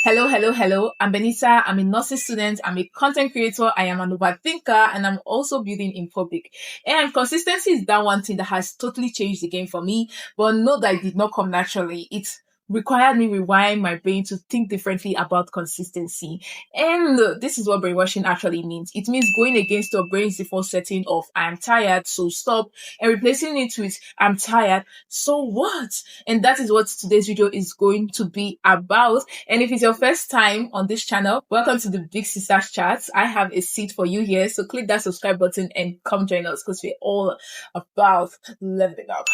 Hello. I'm Benita. I'm a nursing student. I'm a content creator. I am an overthinker and I'm also building in public. And consistency is that one thing that has totally changed the game for me, but know that it did not come naturally. It required me rewiring my brain to think differently about consistency. And this is what brainwashing actually means. It means going against your brain's default setting of I'm tired, so stop, and replacing it with I'm tired, so what? And that is what today's video is going to be about. And if it's your first time on this channel, welcome to the Big Sisters Chat. I have a seat for you here. So click that subscribe button and come join us because we're all about leveling up.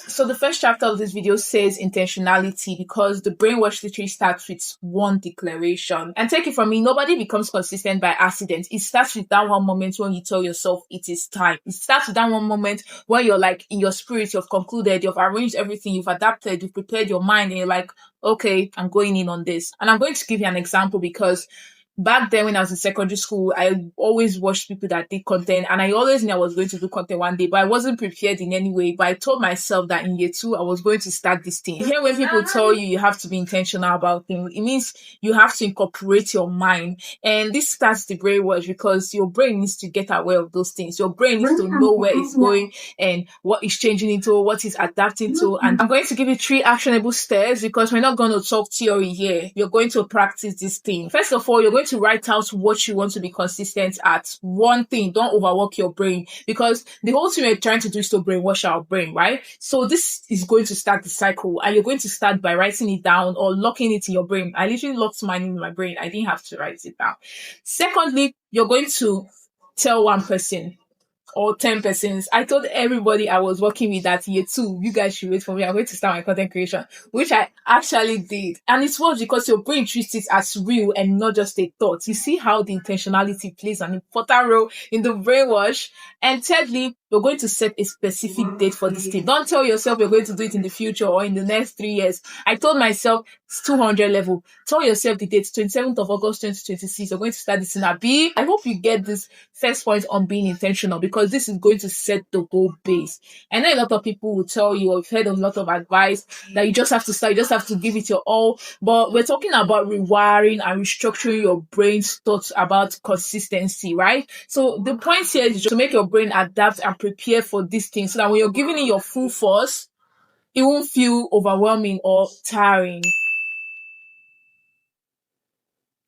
So the first chapter of this video says intentionality because the brainwash literally starts with one declaration. And take it from me, nobody becomes consistent by accident. It starts with that one moment when you tell yourself it is time. It starts with that one moment when you're like in your spirit, you've concluded, you've arranged everything, you've adapted, you've prepared your mind, and you're like, okay, I'm going in on this. And I'm going to give you an example because back then when I was in secondary school, I always watched people that did content and I always knew I was going to do content one day, but I wasn't prepared in any way. But I told myself that in year 2, I was going to start this thing. Here, when people tell you have to be intentional about things, it means you have to incorporate your mind. And this starts the brainwash because your brain needs to get aware of those things. Your brain needs to know where it's going and what it's changing into, what it's adapting to. And I'm going to give you 3 actionable steps because we're not going to talk theory here. You're going to practice this thing. First of all, you're going to write out what you want to be consistent at. One thing, don't overwork your brain because the whole thing we're trying to do is to brainwash our brain, right? So this is going to start the cycle and you're going to start by writing it down or locking it in your brain. I literally locked mine in my brain. I didn't have to write it down. Secondly, you're going to tell one person or 10 persons. I told everybody I was working with that year 2, you guys should wait for me. I'm going to start my content creation, which I actually did. And it was because your brain treats it as real and not just a thought. You see how the intentionality plays an important role in the brainwash. And thirdly, you're going to set a specific date for this thing. Don't tell yourself you're going to do it in the future or in the next 3 years. I told myself it's 200 level. Tell yourself the date, 27th of August 2026. You're going to start this in a B. I hope you get this first point on being intentional because this is going to set the goal base. I know a lot of people will tell you, or you've heard a lot of advice that you just have to start, you just have to give it your all. But we're talking about rewiring and restructuring your brain's thoughts about consistency, right? So the point here is just to make your brain adapt and prepare for these things so that when you're giving it your full force, it won't feel overwhelming or tiring.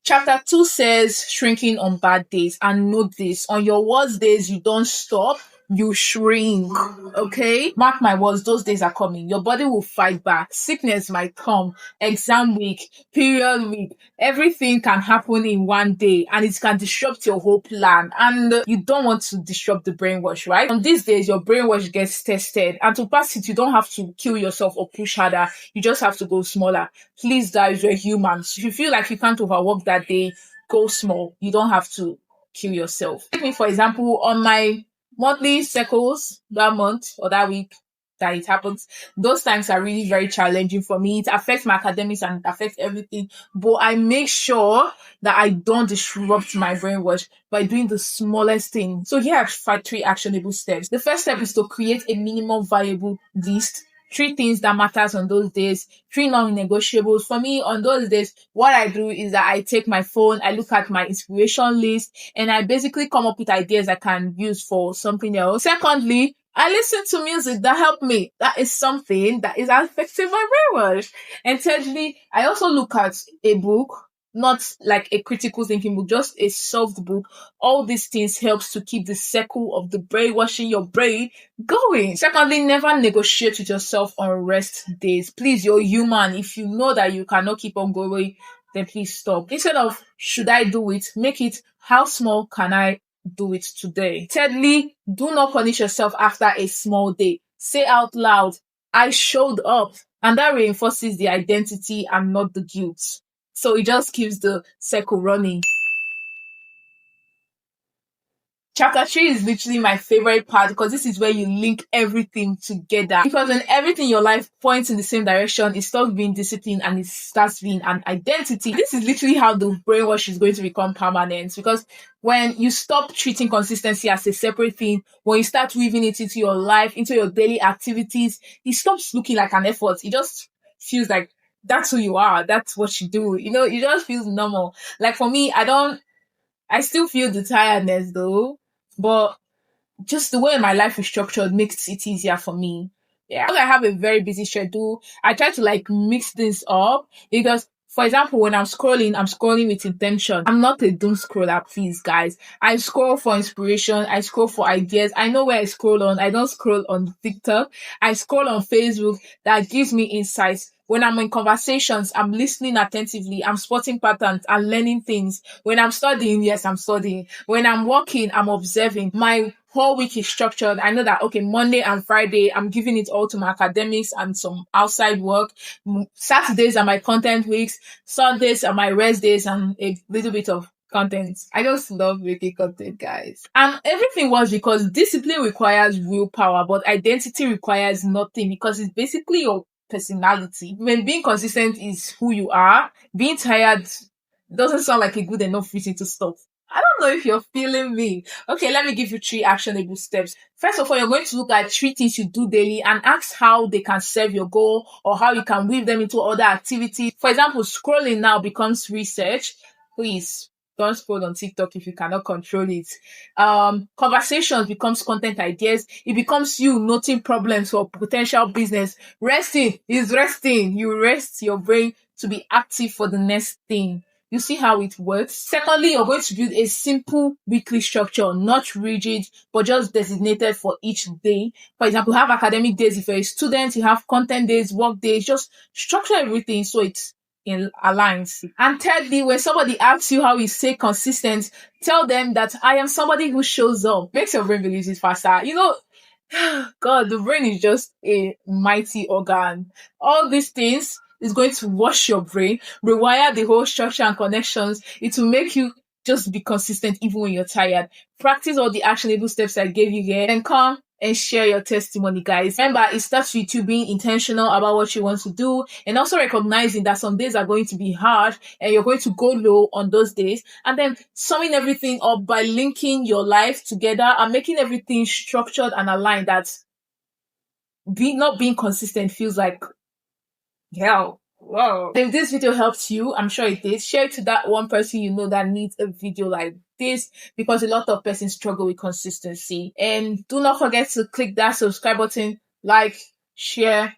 Chapter 2 says shrinking on bad days. And note this, on your worst days, you don't stop, you shrink, okay? Mark my words, those days are coming. Your body will fight back. Sickness might come, exam week, period week. Everything can happen in one day and it can disrupt your whole plan. And you don't want to disrupt the brainwash, right? On these days, your brainwash gets tested. And to pass it, you don't have to kill yourself or push harder. You just have to go smaller. Please, guys, you're humans. If you feel like you can't overwork that day, go small. You don't have to kill yourself. Take me, for example, on my monthly cycles that month or that week that it happens, those times are really very challenging for me. It affects my academics and it affects everything. But I make sure that I don't disrupt my brainwash by doing the smallest thing. So here are 3 actionable steps. The first step is to create a minimum viable list. 3 things that matters on those days, 3 non-negotiables. For me, on those days, what I do is that I take my phone, I look at my inspiration list, and I basically come up with ideas I can use for something else. Secondly, I listen to music that help me. That is something that is affecting my brainwash. And thirdly, I also look at a book, not like a critical thinking book, just a soft book. All these things helps to keep the circle of the brainwashing your brain going. Secondly, never negotiate with yourself on rest days. Please, you're human. If you know that you cannot keep on going, then please stop. Instead of should I do it, make it how small can I do it today. Thirdly, do not punish yourself after a small day. Say out loud, I showed up. And that reinforces the identity and not the guilt. So it just keeps the circle running. Chapter 3 is literally my favorite part because this is where you link everything together. Because when everything in your life points in the same direction, it stops being discipline and it starts being an identity. This is literally how the brainwash is going to become permanent. Because when you stop treating consistency as a separate thing, when you start weaving it into your life, into your daily activities, it stops looking like an effort. It just feels like that's who you are. That's what you do. You just feel normal. Like for me, I still feel the tiredness though, but just the way my life is structured makes it easier for me. Yeah. Because I have a very busy schedule, I try to like mix things up because, for example, when I'm scrolling with intention. I'm not a doom scroller, please, guys. I scroll for inspiration. I scroll for ideas. I know where I scroll on. I don't scroll on TikTok. I scroll on Facebook. That gives me insights. When I'm in conversations, I'm listening attentively. I'm spotting patterns and learning things. When I'm studying, yes, I'm studying. When I'm working, I'm observing. My whole week is structured. I know that, okay, Monday and Friday, I'm giving it all to my academics and some outside work. Saturdays are my content weeks. Sundays are my rest days and a little bit of content. I just love making content, guys. And everything was because discipline requires willpower, but identity requires nothing because it's basically your personality. When being consistent is who you are, being tired doesn't sound like a good enough reason to stop. I don't know if you're feeling me. Okay, let me give you 3 actionable steps. First of all, you're going to look at 3 things you do daily and ask how they can serve your goal or how you can weave them into other activities. For example, scrolling now becomes research. Please don't scroll on TikTok if you cannot control it. Conversations becomes content ideas. It becomes you noting problems for potential business. Resting is resting. You rest your brain to be active for the next thing. You see how it works. Secondly, you're going to build a simple weekly structure, not rigid, but just designated for each day. For example, you have academic days. If you're a student, you have content days, work days. Just structure everything so it's in aligns. And thirdly, when somebody asks you how you stay consistent, tell them that I am somebody who shows up. Makes your brain believe it faster. God, the brain is just a mighty organ. All these things is going to wash your brain, rewire the whole structure and connections. It will make you just be consistent even when you're tired. Practice all the actionable steps I gave you here and come and share your testimony, guys. Remember, it starts with you being intentional about what you want to do and also recognizing that some days are going to be hard and you're going to go low on those days. And then summing everything up by linking your life together and making everything structured and aligned that not being consistent feels like hell. Whoa. If this video helped you, I'm sure it did, share it to that one person you know that needs a video like this because a lot of persons struggle with consistency. And do not forget to click that subscribe button, like, share.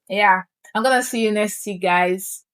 Yeah. I'm gonna see you next week, guys.